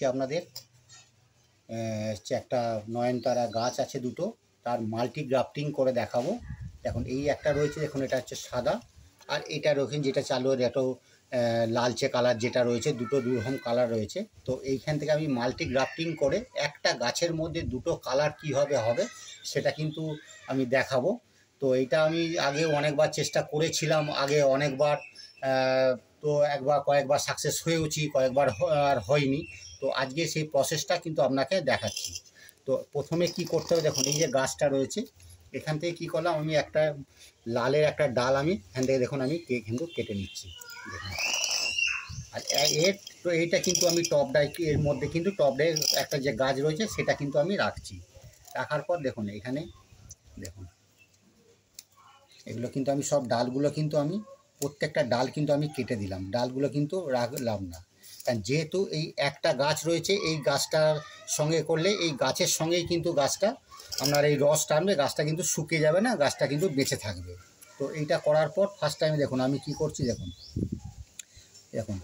আপনাদের একটা নয়নতারা গাছ আছে দুটো, তার মাল্টি গ্রাফটিং করে দেখাবো। দেখুন এই একটা রয়েছে, দেখুন এটা হচ্ছে সাদা, আর এটা রয়েছে যেটা চালু একটু লালচে কালার যেটা রয়েছে, দুটো দুরকম কালার রয়েছে। তো এইখান থেকে আমি মাল্টি গ্রাফটিং করে একটা গাছের মধ্যে দুটো কালার কীভাবে হবে সেটা কিন্তু আমি দেখাবো। তো এইটা আমি আগে অনেকবার চেষ্টা করেছিলাম, আগে অনেকবার, তো কয়েকবার সাকসেস হয়েওছি, কয়েকবার আর হয়নি। তো আজকে সেই প্রসেসটা কিন্তু আপনাকে দেখাচ্ছি। তো প্রথমে কি করতে হবে, দেখুন এই যে গাছটা রয়েছে, এখান থেকে কী করলাম, আমি একটা লালের একটা ডাল আমি এখান থেকে দেখুন আমি কিন্তু কেটে নিচ্ছি। দেখুন, আর এর তো এইটা কিন্তু আমি টপডাই এর মধ্যে কিন্তু টপডাই একটা যে গাছ রয়েছে সেটা কিন্তু আমি রাখছি। রাখার পর দেখুন এখানে দেখুন এগুলো কিন্তু আমি সব ডালগুলো কিন্তু আমি প্রত্যেকটা ডাল কিন্তু আমি কেটে দিলাম, ডালগুলো কিন্তু রাখলাম না। কারণ যেহেতু এই একটা গাছ রয়েছে, এই গাছটার সঙ্গে করলে এই গাছের সঙ্গেই কিন্তু গাছটা আপনার এই রস টানবে, গাছটা কিন্তু শুকিয়ে যাবে না, গাছটা কিন্তু বেঁচে থাকবে। তো এইটা করার পর ফার্স্ট টাইমে দেখুন আমি কি করছি, দেখুন দেখুন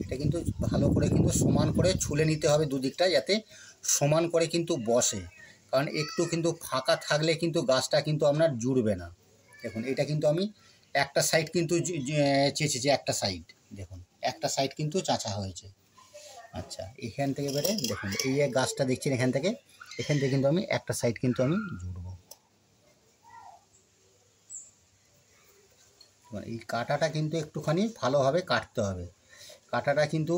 এটা কিন্তু ভালো করে কিন্তু সমান করে ছুলে নিতে হবে দুদিকটা, যাতে সমান করে কিন্তু বসে। কারণ একটু কিন্তু ফাঁকা থাকলে কিন্তু গাছটা কিন্তু আপনার জুড়বে না। দেখুন এটা কিন্তু আমি একটা সাইড কিন্তু চেঁচেছি, একটা সাইড দেখুন একটা সাইড কিন্তু চাঁচা হয়েছে। আচ্ছা, এখান থেকে বেড়ে দেখুন এই যে গাছটা দেখছেন এখান থেকে কিন্তু আমি একটা সাইড কিন্তু আমি জুড়বো। এই কাটাটা কিন্তু একটুখানি ভালোভাবে কাটতে হবে। কাটাটা কিন্তু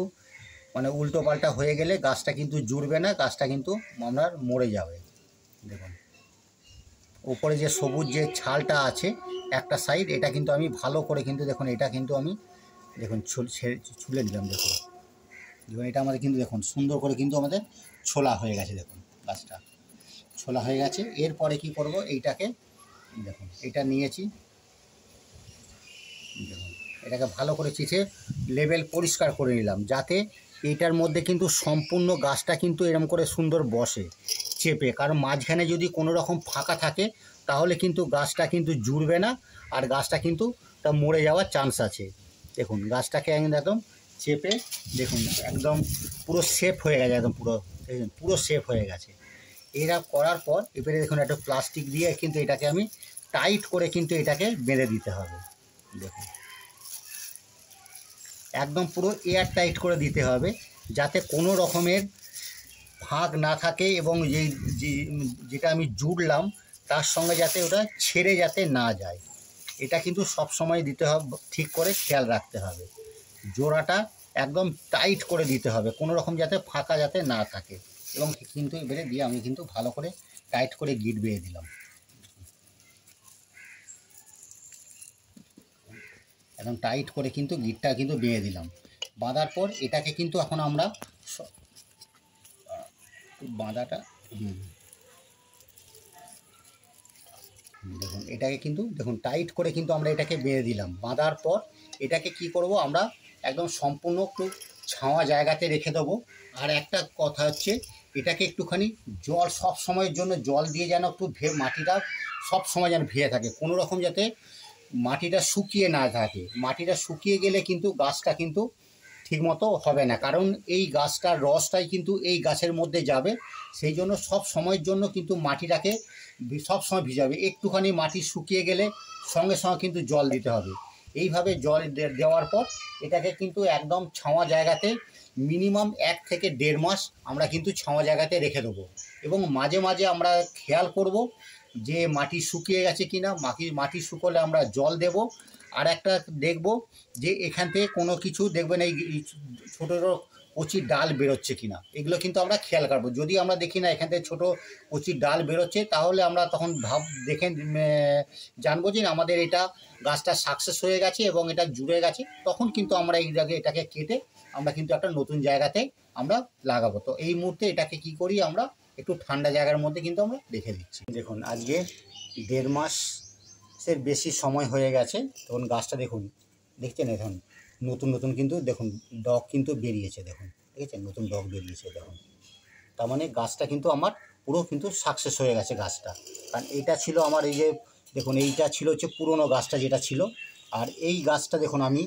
মানে উল্টো পাল্টা হয়ে গেলে গাছটা কিন্তু জুড়বে না, গাছটা কিন্তু আপনার মরে যাবে। দেখুন উপরে যে সবুজ যে ছালটা আছে একটা সাইড, এটা কিন্তু আমি ভালো করে কিন্তু দেখুন এটা কিন্তু আমি দেখুন ছুলে নিলাম। দেখুন দেখুন এটা আমাদের কিন্তু দেখুন সুন্দর করে কিন্তু আমাদের ছোলা হয়ে গেছে। দেখুন গাছটা ছোলা হয়ে গেছে। এরপরে কি করব, এইটাকে দেখুন এটা নিয়েছি, দেখুন এটাকে ভালো করে চিঠে লেবেল পরিষ্কার করে নিলাম, যাতে এইটার মধ্যে কিন্তু সম্পূর্ণ গাছটা কিন্তু এরকম করে সুন্দর বসে চেপে। কারণ মাঝখানে যদি কোনো রকম ফাঁকা থাকে তাহলে কিন্তু গাছটা কিন্তু জুড়বে না, আর গাছটা কিন্তু তা মরে যাওয়ার চান্স আছে। দেখুন গাছটাকে একদম চেপে দেখুন একদম পুরো সেফ হয়ে গেছে, একদম পুরো সেফ হয়ে গেছে। এরা করার পর এবারে দেখুন একটা প্লাস্টিক দিয়ে কিন্তু এটাকে আমি টাইট করে কিন্তু এটাকে বেঁধে দিতে হবে। দেখুন একদম পুরো এয়ার টাইট করে দিতে হবে, যাতে কোনো রকমের ফাঁক না থাকে, এবং যেটা আমি জুড়লাম তার সঙ্গে যাতে ওটা ছেড়ে যাতে না যায়। এটা কিন্তু সব সময় দিতে হবে, ঠিক করে খেয়াল রাখতে হবে। জোড়াটা একদম টাইট করে দিতে হবে, কোনো রকম যাতে ফাঁকা যাতে না থাকে। এবং কিন্তু এবারে দিয়ে আমি কিন্তু ভালো করে টাইট করে গিট বেঁধে দিলাম। একদম টাইট করে কিন্তু গিটটা কিন্তু বেঁধে দিলাম। বাঁধার পর এটাকে কিন্তু এখন আমরা বাঁধাটা দেখুন এটাকে কিন্তু দেখুন টাইট করে কিন্তু আমরা এটাকে বেঁধে দিলাম। বাঁধার পর এটাকে কি করব, আমরা একদম সম্পূর্ণ একটু ছাওয়া জায়গাতে রেখে দেবো। আর একটা কথা হচ্ছে, এটাকে একটুখানি জল সব সময়ের জন্য জল দিয়ে যেন একটু মাটিটা সব সময় যেন ভেজে থাকে, কোনো রকম যাতে মাটিটা শুকিয়ে না থাকে। মাটিটা শুকিয়ে গেলে কিন্তু গাছটা কিন্তু ঠিকমতো হবে না, কারণ এই গাছটার রসটাই কিন্তু এই গাছের মধ্যে যাবে। সেই জন্য সব সময়ের জন্য কিন্তু মাটিটাকে সব সময় ভিজাবে। একটুখানি মাটি শুকিয়ে গেলে সঙ্গে সঙ্গে কিন্তু জল দিতে হবে। এইভাবে জল দেওয়ার পর এটাকে কিন্তু একদম ছাওয়া জায়গাতে মিনিমাম 1 থেকে 1.5 মাস আমরা কিন্তু ছাওয়া জায়গাতে রেখে দেবো। এবং মাঝে মাঝে আমরা খেয়াল করব যে মাটি শুকিয়ে গেছে কি না। মাটি শুকোলে আমরা জল দেব। আর একটা দেখব যে এখান থেকে কোনো কিছু দেখবেন এই ছোটো ছোটো কচি ডাল বেরোচ্ছে কি না, এগুলো কিন্তু আমরা খেয়াল করবো। যদি আমরা দেখি না এখান থেকে ছোটো কচি ডাল বেরোচ্ছে, তাহলে আমরা তখন দেখে জানবো যে আমাদের এটা গাছটা সাকসেস হয়ে গেছে এবং এটা জুড়ে গেছে। তখন কিন্তু আমরা এটাকে কেটে আমরা কিন্তু একটা নতুন জায়গাতে আমরা লাগাবো। তো এই মুহূর্তে এটাকে কি করি, আমরা একটু ঠান্ডা জায়গার মধ্যে কিন্তু আমরা রেখে দিচ্ছি। দেখুন আজকে 1.5 মাসের বেশি সময় হয়ে গেছে। তখন গাছটা দেখুন, দেখছেন এখন নতুন নতুন কিন্তু দেখুন ডগ কিন্তু বেরিয়েছে। দেখুন দেখেছেন নতুন ডগ বেরিয়েছে। দেখুন তার মানে গাছটা কিন্তু আমার পুরো কিন্তু সাকসেস হয়ে গেছে গাছটা। কারণ এটা ছিল আমার এই যে দেখুন এইটা ছিল হচ্ছে পুরনো গাছটা যেটা ছিল। আর এই গাছটা দেখুন আমি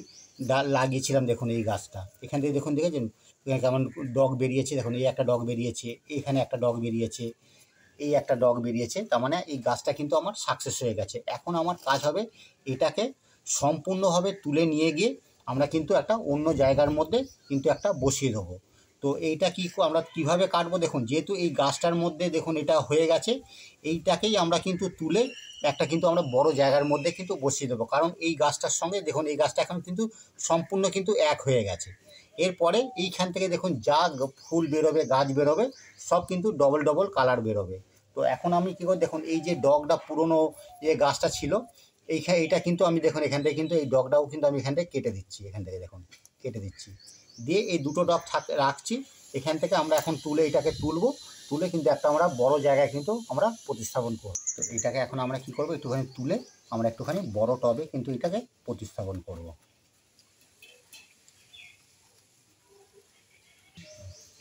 লাগিয়েছিলাম, দেখুন এই গাছটা এখান থেকে দেখুন, দেখেছেন এখানে কেমন ডগ বেরিয়েছে, দেখুন এই একটা ডগ বেরিয়েছে, এখানে একটা ডগ বেরিয়েছে, এই একটা ডগ বেরিয়েছে। তার মানে এই গাছটা কিন্তু আমার সাকসেস হয়ে গেছে। এখন আমার কাজ হবে এটাকে সম্পূর্ণভাবে তুলে নিয়ে গিয়ে আমরা কিন্তু একটা অন্য জায়গার মধ্যে কিন্তু একটা বসিয়ে দেবো। তো এইটা আমরা কীভাবে কাটবো, দেখুন যেহেতু এই গাছটার মধ্যে দেখুন এটা হয়ে গেছে, এইটাকেই আমরা কিন্তু তুলে একটা কিন্তু আমরা বড় জায়গার মধ্যে কিন্তু বসিয়ে দেবো। কারণ এই গাছটার সঙ্গে দেখুন এই গাছটা এখন কিন্তু সম্পূর্ণ কিন্তু এক হয়ে গেছে। এরপরে এইখান থেকে দেখুন যা ফুল বেরোবে, গাছ বেরোবে, সব কিন্তু ডবল ডবল কালার বেরোবে। তো এখন আমি কী করি, দেখুন এই যে ডগটা পুরনো যে গাছটা ছিল, এইটা কিন্তু আমি দেখুন এখান থেকে কিন্তু এই ডগটাও কিন্তু আমি এখান থেকে কেটে দিচ্ছি, এখান থেকে দেখুন কেটে দিচ্ছি, দিয়ে এই দুটো ডগ রাখছি। এখান থেকে আমরা এখন তুলে এটাকে তুলে কিন্তু একটা আমরা বড় জায়গায় কিন্তু আমরা প্রতিস্থাপন করব। তো এটাকে এখন আমরা কি করব, একটুখানি তুলে আমরা একটুখানি বড় টবে কিন্তু এটাকে প্রতিস্থাপন করব।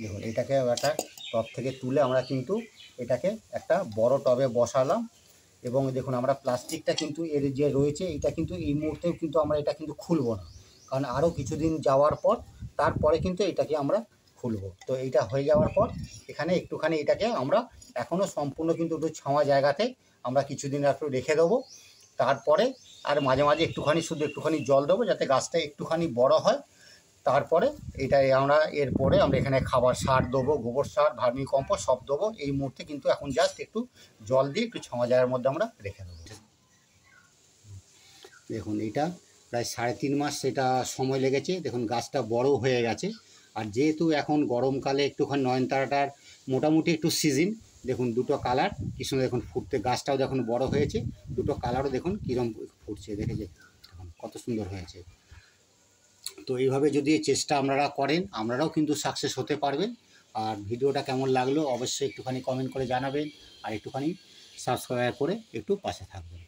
দেখুন এটাকে একটা টব থেকে তুলে আমরা কিন্তু এটাকে একটা বড় টবে বসালাম। এবং দেখুন আমরা প্লাস্টিকটা কিন্তু এর যে রয়েছে এটা কিন্তু এই মুহূর্তেও কিন্তু আমরা এটা কিন্তু খুলব না, কারণ আরও কিছুদিন যাওয়ার পর তারপরে কিন্তু এটাকে আমরা খুলব। তো এইটা হয়ে যাওয়ার পর এখানে একটুখানি এটাকে আমরা এখনও সম্পূর্ণ কিন্তু একটু ছাওয়া জায়গাতে আমরা কিছুদিন একটু রেখে দেবো। তারপরে আর মাঝে মাঝে শুধু একটুখানি জল দেবো যাতে গাছটা একটুখানি বড় হয়। তারপরে এটাই আমরা এরপরে আমরা এখানে খাবার সার দেবো, গোবর সার, ভার্মি কম্পোস্ট সব দেবো। এই মুহূর্তে কিন্তু এখন জাস্ট একটু জল দিয়ে একটু ছাওয়া জায়গার মধ্যে আমরা রেখে দেবো। দেখুন এটা প্রায় 3.5 মাস সেটা সময় লেগেছে। দেখুন গাছটা বড় হয়ে গেছে। আর যেহেতু এখন গরমকালে একটুখানি নয়নতারাটার মোটামুটি একটু সিজন, দেখুন দুটো কালার কি সুন্দর দেখুন ফুটতে, গাছটাও দেখুন বড় হয়েছে, দুটো কালারও দেখুন কীরকম ফুটছে, দেখেছে দেখুন কত সুন্দর হয়েছে। তো এইভাবে যদি চেষ্টা আপনারা করেন আপনারাও কিন্তু সাকসেস হতে পারবেন। আর ভিডিওটা কেমন লাগলো অবশ্যই একটুখানি কমেন্ট করে জানাবেন, আর একটুখানি সাবস্ক্রাইব করে একটু পাশে থাকবেন।